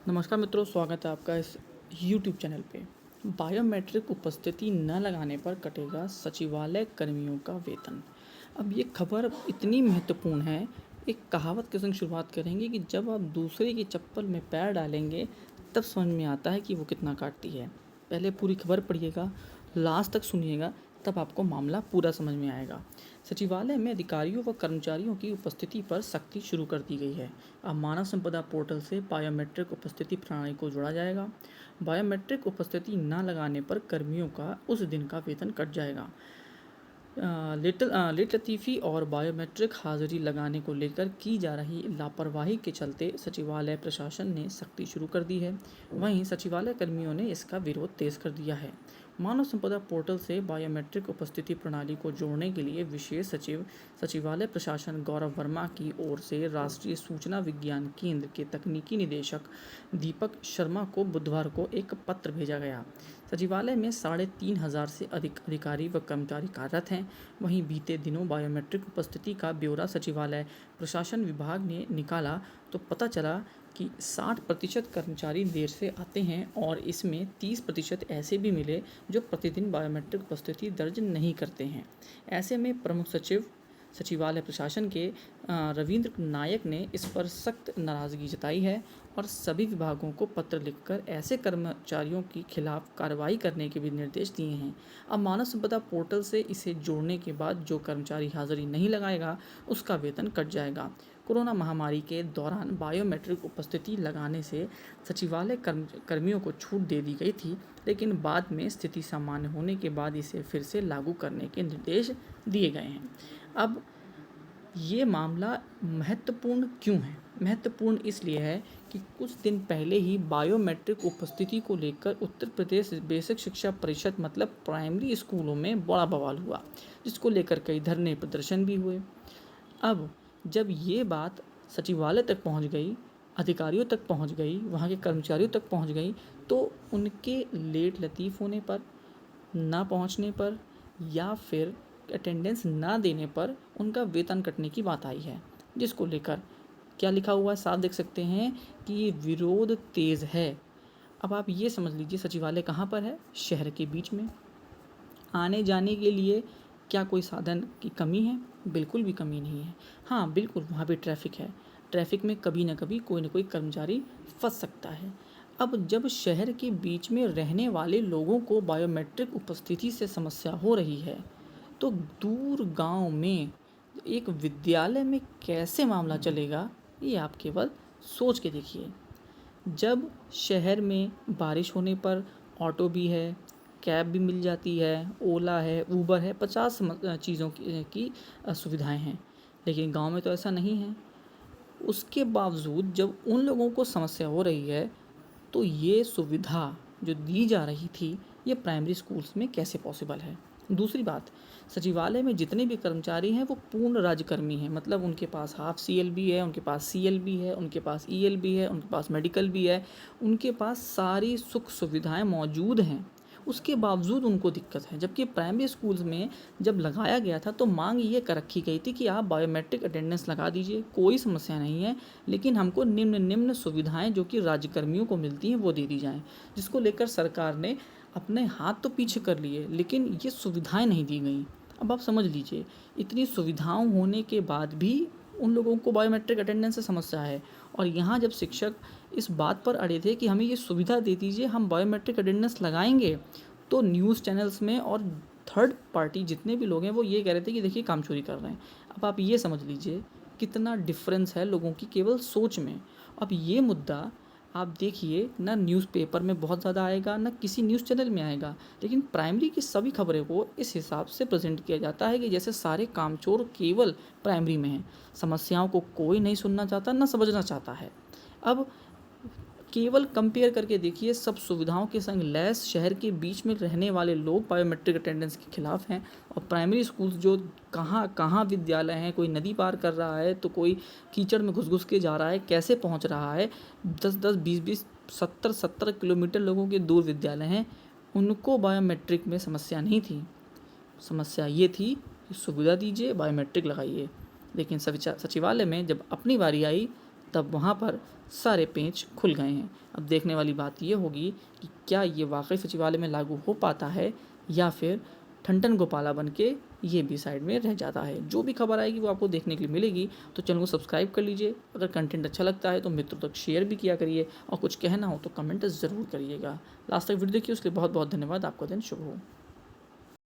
नमस्कार मित्रों, स्वागत है आपका इस YouTube चैनल पे। बायोमेट्रिक उपस्थिति न लगाने पर कटेगा सचिवालय कर्मियों का वेतन। अब ये खबर इतनी महत्वपूर्ण है, एक कहावत के संग शुरुआत करेंगे कि जब आप दूसरे की चप्पल में पैर डालेंगे तब समझ में आता है कि वो कितना काटती है। पहले पूरी खबर पढ़िएगा, लास्ट तक सुनिएगा, तब आपको मामला पूरा समझ में आएगा। सचिवालय में अधिकारियों व कर्मचारियों की उपस्थिति पर सख्ती शुरू कर दी गई है। अब मानव संपदा पोर्टल से बायोमेट्रिक उपस्थिति प्रणाली को जोड़ा जाएगा। बायोमेट्रिक उपस्थिति न लगाने पर कर्मियों का उस दिन का वेतन कट जाएगा। लेट लतीफ़ी और बायोमेट्रिक हाजिरी लगाने को लेकर की जा रही लापरवाही के चलते सचिवालय प्रशासन ने सख्ती शुरू कर दी है। वहीं सचिवालय कर्मियों ने इसका विरोध तेज कर दिया है। मानव संपदा पोर्टल से बायोमेट्रिक उपस्थिति प्रणाली को जोड़ने के लिए विशेष सचिव सचिवालय प्रशासन गौरव वर्मा की ओर से राष्ट्रीय सूचना विज्ञान केंद्र के तकनीकी निदेशक दीपक शर्मा को बुधवार को एक पत्र भेजा गया। सचिवालय में 3,500 से अधिक अधिकारी व कर्मचारी कार्यरत हैं। वहीं बीते दिनों बायोमेट्रिक उपस्थिति का ब्यौरा सचिवालय प्रशासन विभाग ने निकाला तो पता चला कि 60% कर्मचारी देर से आते हैं और इसमें 30% ऐसे भी मिले जो प्रतिदिन बायोमेट्रिक उपस्थिति दर्ज नहीं करते हैं। ऐसे में प्रमुख सचिव सचिवालय प्रशासन के रविंद्र नायक ने इस पर सख्त नाराज़गी जताई है और सभी विभागों को पत्र लिखकर ऐसे कर्मचारियों के खिलाफ कार्रवाई करने के भी निर्देश दिए हैं। अब मानव संपदा पोर्टल से इसे जोड़ने के बाद जो कर्मचारी हाजिरी नहीं लगाएगा उसका वेतन कट जाएगा। कोरोना महामारी के दौरान बायोमेट्रिक उपस्थिति लगाने से सचिवालय कर्मियों को छूट दे दी गई थी, लेकिन बाद में स्थिति सामान्य होने के बाद इसे फिर से लागू करने के निर्देश दिए गए हैं। अब ये मामला महत्वपूर्ण क्यों है? महत्वपूर्ण इसलिए है कि कुछ दिन पहले ही बायोमेट्रिक उपस्थिति को लेकर उत्तर प्रदेश बेसिक शिक्षा परिषद मतलब प्राइमरी स्कूलों में बड़ा बवाल हुआ, जिसको लेकर कई धरने प्रदर्शन भी हुए। अब जब ये बात सचिवालय तक पहुंच गई, अधिकारियों तक पहुंच गई, वहाँ के कर्मचारियों तक पहुंच गई, तो उनके लेट लतीफ़ होने पर, ना पहुंचने पर या फिर अटेंडेंस ना देने पर उनका वेतन कटने की बात आई है, जिसको लेकर क्या लिखा हुआ है, साफ देख सकते हैं कि ये विरोध तेज़ है। अब आप ये समझ लीजिए सचिवालय कहाँ पर है? शहर के बीच में। आने जाने के लिए क्या कोई साधन की कमी है? बिल्कुल भी कमी नहीं है। हाँ, बिल्कुल वहाँ पे ट्रैफ़िक है। ट्रैफ़िक में कभी ना कभी कोई ना कोई कर्मचारी फंस सकता है। अब जब शहर के बीच में रहने वाले लोगों को बायोमेट्रिक उपस्थिति से समस्या हो रही है, तो दूर गांव में एक विद्यालय में कैसे मामला चलेगा, ये आप केवल सोच के देखिए। जब शहर में बारिश होने पर ऑटो भी है, कैब भी मिल जाती है, ओला है, ऊबर है, 50 चीज़ों की सुविधाएं हैं, लेकिन गांव में तो ऐसा नहीं है। उसके बावजूद जब उन लोगों को समस्या हो रही है, तो ये सुविधा जो दी जा रही थी, ये प्राइमरी स्कूल्स में कैसे पॉसिबल है? दूसरी बात, सचिवालय में जितने भी कर्मचारी हैं वो पूर्ण राज्यकर्मी हैं, मतलब उनके पास हाफ CLB है, उनके पास CLB है, उनके पास ELB है, उनके पास मेडिकल भी है, उनके पास सारी सुख सुविधाएं मौजूद हैं। उसके बावजूद उनको दिक्कत है, जबकि प्राइमरी स्कूल्स में जब लगाया गया था तो मांग ये कर रखी गई थी कि आप बायोमेट्रिक अटेंडेंस लगा दीजिए, कोई समस्या नहीं है, लेकिन हमको निम्न सुविधाएं जो कि राज्यकर्मियों को मिलती हैं वो दे दी जाएं, जिसको लेकर सरकार ने अपने हाथ तो पीछे कर लिए, लेकिन ये सुविधाएं नहीं दी गई। अब आप समझ लीजिए, इतनी सुविधाओं होने के बाद भी उन लोगों को बायोमेट्रिक अटेंडेंस से समस्या है, और यहाँ जब शिक्षक इस बात पर अड़े थे कि हमें ये सुविधा दे दीजिए, हम बायोमेट्रिक अटेंडेंस लगाएंगे, तो न्यूज़ चैनल्स में और थर्ड पार्टी जितने भी लोग हैं वो ये कह रहे थे कि देखिए काम चोरी कर रहे हैं। अब आप ये समझ लीजिए कितना डिफरेंस है लोगों की केवल सोच में। अब ये मुद्दा आप देखिए, ना न्यूज़पेपर में बहुत ज़्यादा आएगा, ना किसी न्यूज़ चैनल में आएगा, लेकिन प्राइमरी की सभी खबरें को इस हिसाब से प्रेजेंट किया जाता है कि जैसे सारे कामचोर केवल प्राइमरी में हैं, समस्याओं को कोई नहीं सुनना चाहता, ना समझना चाहता है। अब केवल कंपेयर करके देखिए, सब सुविधाओं के संग लैस शहर के बीच में रहने वाले लोग बायोमेट्रिक अटेंडेंस के खिलाफ हैं, और प्राइमरी स्कूल्स जो कहाँ कहाँ विद्यालय हैं, कोई नदी पार कर रहा है तो कोई कीचड़ में घुस के जा रहा है, कैसे पहुँच रहा है, 10-10, 20-20, 70-70 किलोमीटर लोगों के दूर विद्यालय हैं, उनको बायोमेट्रिक में समस्या नहीं थी। समस्या ये थी कि सुविधा दीजिए, बायोमेट्रिक लगाइए। लेकिन सचिवालय में जब अपनी बारी आई तब वहाँ पर सारे पेंच खुल गए हैं। अब देखने वाली बात ये होगी कि क्या ये वाकई सचिवालय में लागू हो पाता है या फिर ठन गोपाला बन के ये भी साइड में रह जाता है। जो भी खबर आएगी वो आपको देखने के लिए मिलेगी। तो चैनल को सब्सक्राइब कर लीजिए। अगर कंटेंट अच्छा लगता है तो मित्रों तक शेयर भी किया करिए और कुछ कहना हो तो कमेंट ज़रूर करिएगा। लास्ट तक वीडियो देखिए, उसके लिए बहुत बहुत धन्यवाद। आपका दिन शुभ हो।